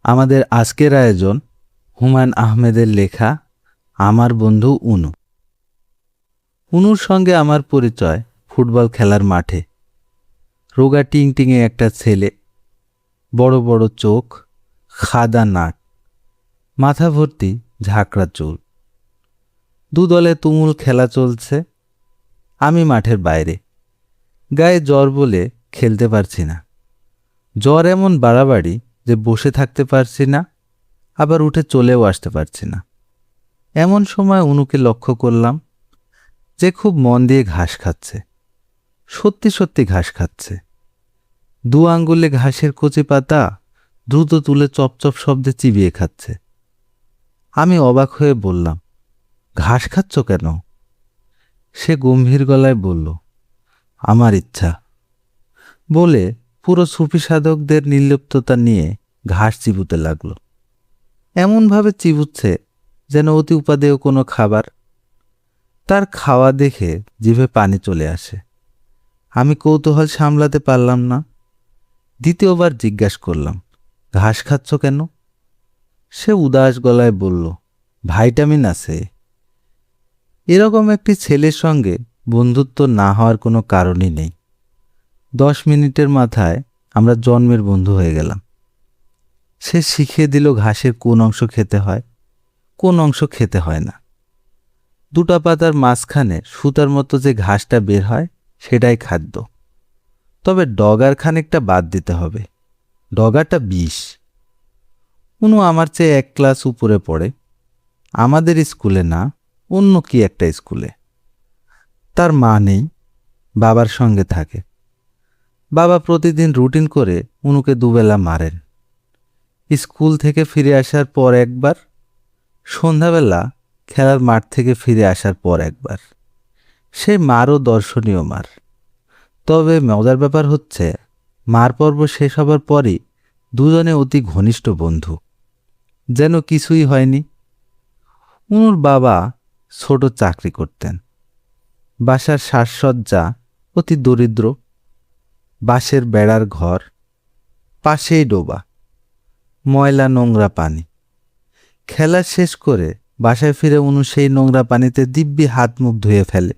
আমাদের আজকের আয়োজন হুমায়ূন আহমেদের লেখা আমার বন্ধু অনু। অনুর সঙ্গে আমার পরিচয় ফুটবল খেলার মাঠে। রোগা টিংটিঙে একটা ছেলে, বড় বড় চোখ, খাদা নাক, মাথা ভর্তি ঝাঁকড়া চুল। দুদলে তুমুল খেলা চলছে। আমি মাঠের বাইরে, গায়ে জ্বর বলে খেলতে পারছি না। জ্বর এমন বাড়াবাড়ি যে বসে থাকতে পারছি না, আবার উঠে চলেও আসতে পারছি না। এমন সময় অনুকে লক্ষ্য করলাম যে খুব মন দিয়ে ঘাস খাচ্ছে। সত্যি সত্যি ঘাস খাচ্ছে। দু আঙ্গুলে ঘাসের কচি পাতা দ্রুত তুলে চপচপ শব্দে চিবিয়ে খাচ্ছে। আমি অবাক হয়ে বললাম, ঘাস খাচ্ছ কেন? সে গম্ভীর গলায় বলল, আমার ইচ্ছা। বলে পুরো সুফি সাধকদের নির্লিপ্ততা নিয়ে ঘাস চিবুতে লাগলো। এমনভাবে চিবুচ্ছে যেন অতি উপাদেয় কোনো খাবার। তার খাওয়া দেখে জিভে পানি চলে আসে। আমি কৌতূহল সামলাতে পারলাম না। দ্বিতীয়বার জিজ্ঞাসা করলাম, ঘাস খাচ্ছ কেন? সে উদাস গলায় বলল, ভাইটামিন আছে। এরকম একটি ছেলের সঙ্গে বন্ধুত্ব না হওয়ার কোনো কারণই নেই। 10 মিনিটের মাথায় আমরা জন্মের বন্ধু হয়ে গেলাম। সে শিখিয়ে দিল ঘাসের কোন অংশ খেতে হয়, কোন অংশ খেতে হয় না। দুটা পাতার মাঝখানে সুতার মতো যে ঘাসটা বের হয় সেটাই খাদ্য। তবে ডগার খানিকটা বাদ দিতে হবে। ডগাটা বিষ। অনু আমার চেয়ে 1 ক্লাস উপরে পড়ে। আমাদের স্কুলে না, অন্য কি একটা স্কুলে। তার মা নেই, বাবার সঙ্গে থাকে। বাবা প্রতিদিন রুটিন করে অনুকে দুবেলা মারেন। স্কুল থেকে ফিরে আসার পর একবার, সন্ধ্যাবেলা খেলার মাঠ থেকে ফিরে আসার পর একবার। সেই মারও দর্শনীয় মার। তবে মজার ব্যাপার হচ্ছে, মার পর্ব শেষ হবার পরই দুজনে অতি ঘনিষ্ঠ বন্ধু, যেন কিছুই হয়নি। অনুর বাবা ছোট চাকরি করতেন। বাসার সাজসজ্জা অতি দরিদ্র। বাঁশের বেড়ার ঘর, পাশেই ডোবা, ময়লা নোংরা পানি। খেলা শেষ করে বাসায় ফিরে অনু সেই নোংরা পানিতে দিব্যি হাত মুখ ধুয়ে ফেলে।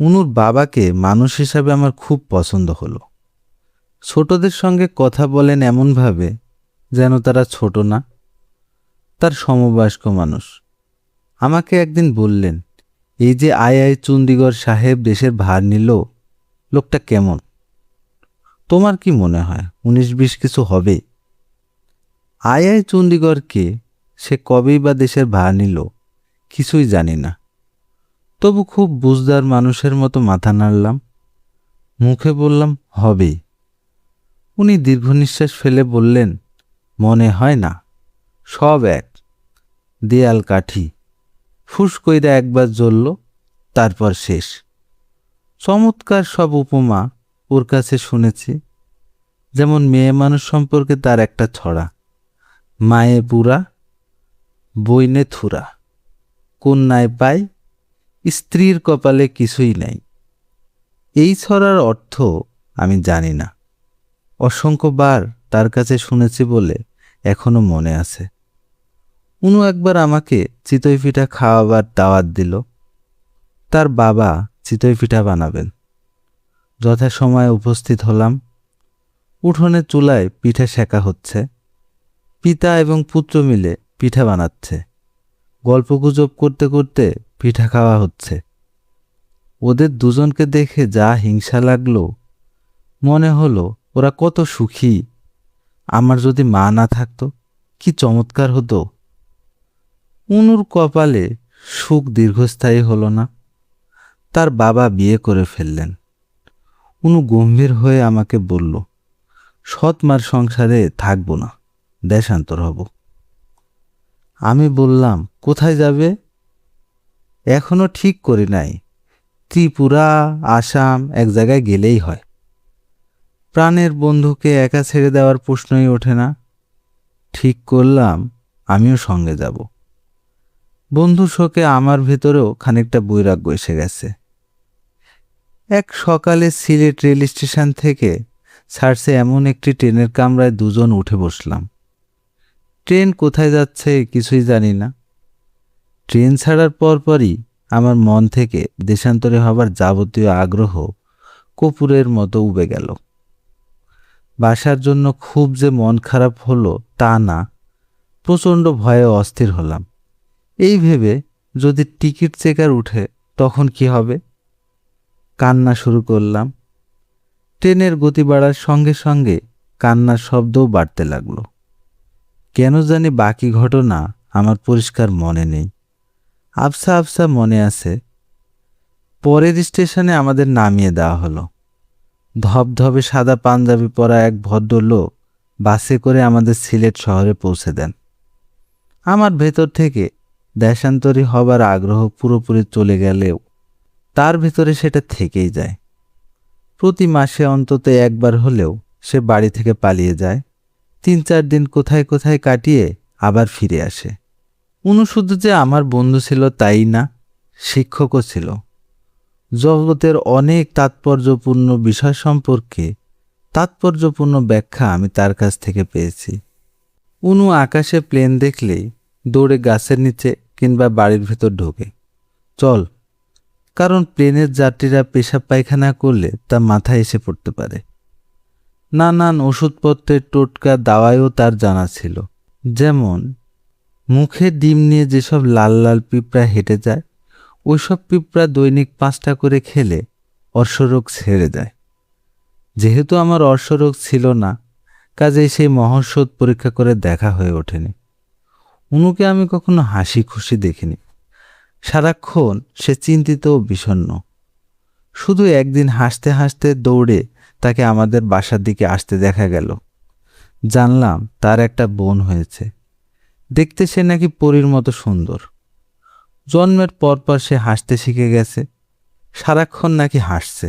অনুর বাবাকে মানুষ হিসাবে আমার খুব পছন্দ হলো। ছোটদের সঙ্গে কথা বলেন এমনভাবে যেন তারা ছোট না, তার সমবয়স্ক মানুষ। আমাকে একদিন বললেন, এই যে আই চণ্ডীগড় সাহেব দেশের ভার নিল, লোকটা কেমন? তোমার কি মনে হয় 19-20 কিছু হবে? আই চণ্ডীগড় কে, সে কবেই বা দেশের ভার নিল, কিছুই জানি না। তবু খুব বুঝদার মানুষের মতো মাথা নাড়লাম। মুখে বললাম, হবে। উনি দীর্ঘ নিঃশ্বাস ফেলে বললেন, মনে হয় না, সব এক, দেয়াল কাঠি। ফুস কইরা একবার জ্বলল, তারপর শেষ। চমৎকার সব উপমা ওর কাছে শুনেছি। যেমন মেয়ে মানুষ সম্পর্কে তার একটা ছড়া, মায়ে পুরা, বইনে থুরা, কন্যায় পাই, স্ত্রীর কপালে কিছুই নাই। এই ছড়ার অর্থ আমি জানি না। অসংখ্যবার তার কাছে শুনেছি বলে এখনো মনে আছে। অনু একবার আমাকে চিতই পিঠা খাওয়াবার দাওয়াত দিল। তার বাবা চিতই পিঠা বানাবেন। যথাসময়ে উপস্থিত হলাম। উঠোনে চুলায় পিঠা সেকা হচ্ছে। পিতা এবং পুত্র মিলে পিঠা বানাচ্ছে। গল্পগুজব করতে করতে পিঠা খাওয়া হচ্ছে। ওদের দুজনকে দেখে যা হিংসা লাগলো। মনে হলো ওরা কত সুখী। আমার যদি মা না থাকতো কি চমৎকার হতো। অনুর কপালে সুখ দীর্ঘস্থায়ী হলো না। তার বাবা বিয়ে করে ফেললেন। অনু গম্ভীর হয়ে আমাকে বলল, সৎ মার সংসারে থাকবো না, দেশান্তর হব। আমি বললাম, কোথায় যাবে? এখনো ঠিক করি নাই। ত্রিপুরা, আসাম, এক জায়গায় গেলেই হয়। প্রাণের বন্ধুকে একা ছেড়ে দেওয়ার প্রশ্নই ওঠে না। ঠিক করলাম আমিও সঙ্গে যাব। বন্ধু শোকে আমার ভেতরেও খানিকটা বৈরাগ্য এসে গেছে। এক সকালে সিলেট রেল স্টেশন থেকে ছাড়ছে এমন একটি ট্রেনের কামরায় দুজন উঠে বসলাম। ট্রেন কোথায় যাচ্ছে কিছুই জানি না। ট্রেন ছাড়ার পরপরই আমার মন থেকে দেশান্তরে হবার যাবতীয় আগ্রহ কপুরের মতো উবে গেল। বাসার জন্য খুব যে মন খারাপ হলো তা না, প্রচণ্ড ভয়ে অস্থির হলাম। এই ভেবে যদি টিকিট চেকার উঠে তখন কি হবে? কান্না শুরু করলাম। ট্রেনের গতি বাড়ার সঙ্গে সঙ্গে কান্নার শব্দও বাড়তে লাগলো। কেন জানি বাকি ঘটনা আমার পরিষ্কার মনে নেই, আবছা আবছা মনে আছে। পরের স্টেশনে আমাদের নামিয়ে দেওয়া হলো। ধবধবে সাদা পাঞ্জাবি পরা এক ভদ্রলোক বাসে করে আমাদের সিলেট শহরে পৌঁছে দেন। আমার ভেতর থেকে দেশান্তরী হবার আগ্রহ পুরোপুরি চলে গেলেও তার ভেতরে সেটা থেকেই যায়। প্রতি মাসে অন্তত একবার হলেও সে বাড়ি থেকে পালিয়ে যায়, 3-4 দিন কোথায় কোথায় কাটিয়ে আবার ফিরে আসে। উনি শুধু যে আমার বন্ধু ছিল তাই না, শিক্ষকও ছিল। জগতের অনেক তাৎপর্যপূর্ণ বিষয় সম্পর্কে তাৎপর্যপূর্ণ ব্যাখ্যা আমি তার কাছ থেকে পেয়েছি। উনু আকাশে প্লেন দেখলেই দৌড়ে গাছের নিচে কিংবা বাড়ির ভেতর ঢোকে। চল, কারণ প্লেনের যাত্রীরা পেশাব পায়খানা করলে তা মাথায় এসে পড়তে পারে। নানান ওষুধপত্রের টোটকা দাওয়ায়ও তার জানা ছিল। যেমন মুখে ডিম নিয়ে যেসব লাল লাল পিঁপড়া হেঁটে যায়, ওইসব পিঁপড়া দৈনিক 5টা করে খেলে অর্শরোগ ছেড়ে যায়। যেহেতু আমার অর্শরোগ ছিল না, কাজেই সেই মহৌষধ পরীক্ষা করে দেখা হয়ে ওঠেনি। উনুকে আমি কখনো হাসি খুশি দেখিনি। সারাক্ষণ সে চিন্তিত ও বিষণ্ণ। শুধু একদিন হাসতে হাসতে দৌড়ে তাকে আমাদের বাসার দিকে আসতে দেখা গেল। জানলাম তার একটা বোন হয়েছে। দেখতে সে নাকি পরীর মতো সুন্দর। জন্মের পরপর সে হাসতে শিখে গেছে, সারাক্ষণ নাকি হাসছে।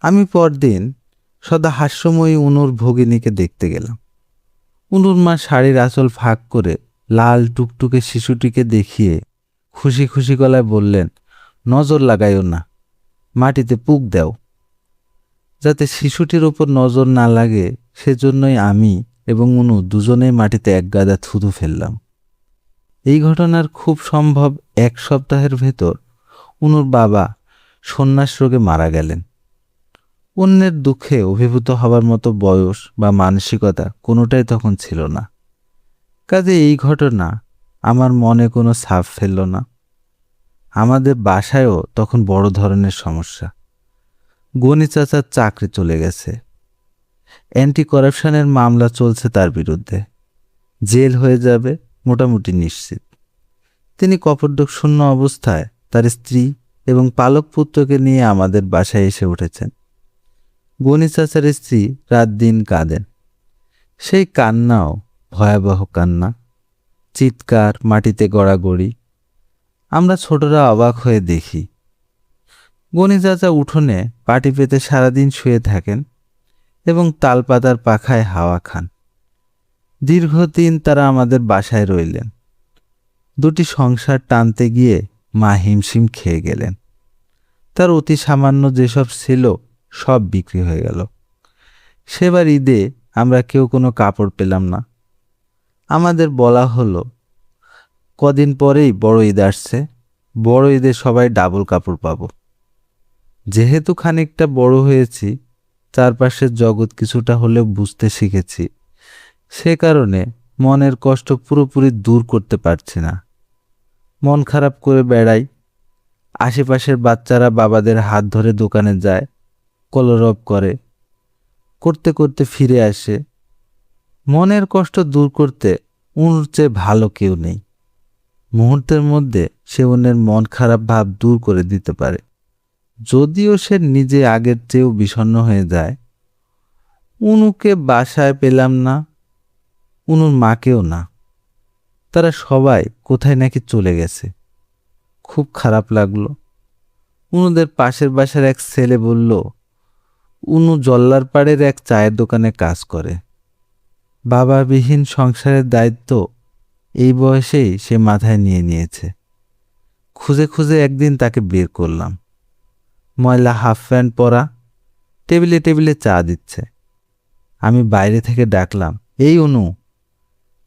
আমি পরদিন সদা হাস্যময়ী উনুর ভগিনীকে দেখতে গেলাম। উনুর মা শাড়ির আঁচল ফাঁক করে লাল টুকটুকে শিশুটিকে দেখিয়ে খুশি খুশি গলায় বললেন, নজর লাগাইও না, মাটিতে পুক দাও। যাতে শিশুটির ওপর নজর না লাগে সেজন্যই আমি এবং উনু দুজনেই মাটিতে এক গাদা থুতু ফেললাম। এই ঘটনার খুব সম্ভব 1 সপ্তাহের ভেতর উনুর বাবা সন্ন্যাস রোগে মারা গেলেন। অন্যের দুঃখে অভিভূত হবার মতো বয়স বা মানসিকতা কোনোটাই তখন ছিল না। কাজে এই ঘটনা আমার মনে কোনো ছাপ ফেলল না। আমাদের বাসায়ও তখন বড় ধরনের সমস্যা। গনি চাচার চাকরি চলে গেছে। অ্যান্টি করাপশনের মামলা চলছে তার বিরুদ্ধে। জেল হয়ে যাবে মোটামুটি নিশ্চিত। তিনি কপর্দক শূন্য অবস্থায় তার স্ত্রী এবং পালক পুত্রকে নিয়ে আমাদের বাসায় এসে উঠেছেন। গনি চাচার স্ত্রী রাত দিন কাঁদেন। সেই কান্নাও ভয়াবহ কান্না, চিৎকার, মাটিতে গড়াগড়ি। আমরা ছোটরা অবাক হয়ে দেখি। গনি চাচা উঠোনে পাটি পেতে সারাদিন শুয়ে থাকেন এবং তালপাতার পাখায় হাওয়া খান। দীর্ঘদিন তারা আমাদের বাসায় রইলেন। 2টি সংসার টানতে গিয়ে মা হিমশিম খেয়ে গেলেন। তার অতি সামান্য যেসব ছিল সব বিক্রি হয়ে গেল। সেবার ঈদে আমরা কেউ কোনো কাপড় পেলাম না। আমাদের বলা হলো, কদিন পরেই বড় ঈদ আসছে, বড় ঈদে সবাই ডাবল কাপড় পাবো। যেহেতু খানিকটা বড় হয়েছি, চারপাশের জগৎ কিছুটা হলেও বুঝতে শিখেছি, সে কারণে মনের কষ্ট পুরোপুরি দূর করতে পারছি না। মন খারাপ করে বেড়াই। আশেপাশের বাচ্চারা বাবাদের হাত ধরে দোকানে যায়, কলরব করে, করতে করতে ফিরে আসে। মনের কষ্ট দূর করতে ওর চেয়ে ভালো কেউ নেই। মুহূর্তের মধ্যে সে অন্যের মন খারাপ ভাব দূর করে দিতে পারে। যদিও সে নিজে আগের চেয়েও বিষণ্ণ হয়ে যায়। উনুকে বাসায় পেলাম না, উনুর মাকেও না। তারা সবাই কোথায় নাকি চলে গেছে। খুব খারাপ লাগলো। উনুদের পাশের বাসার এক ছেলে বলল, উনু জল্লারপাড়ের এক চায়ের দোকানে কাজ করে। বাবাবিহীন সংসারের দায়িত্ব এই বয়সেই সে মাথায় নিয়ে নিয়েছে। খুঁজে খুঁজে একদিন তাকে বের করলাম। ময়লা হাফ প্যান্ট পরা, টেবিলে টেবিলে চা দিচ্ছে। আমি বাইরে থেকে ডাকলাম, এই উনু।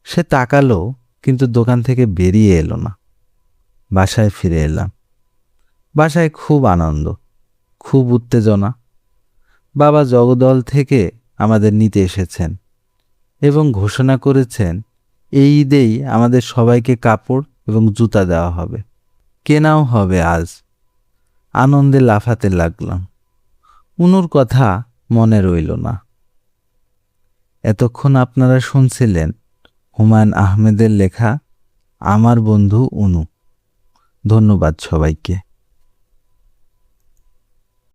সে তাকালো, কিন্তু দোকান থেকে বেরিয়ে এলো না। বাসায় ফিরে এলাম। বাসায় খুব আনন্দ, খুব উত্তেজনা। বাবা জগদল থেকে আমাদের নিতে এসেছেন এবং ঘোষণা করেছেন এই ঈদেই আমাদের সবাইকে কাপড় এবং জুতা দেওয়া হবে, কেনাও হবে আজ। আনন্দে লাফাতে লাগলাম। উনুর কথা মনে রইল না। এতক্ষণ আপনারা শুনছিলেন হুমায়ুন আহমেদের লেখা আমার বন্ধু উনু। ধন্যবাদ সবাইকে।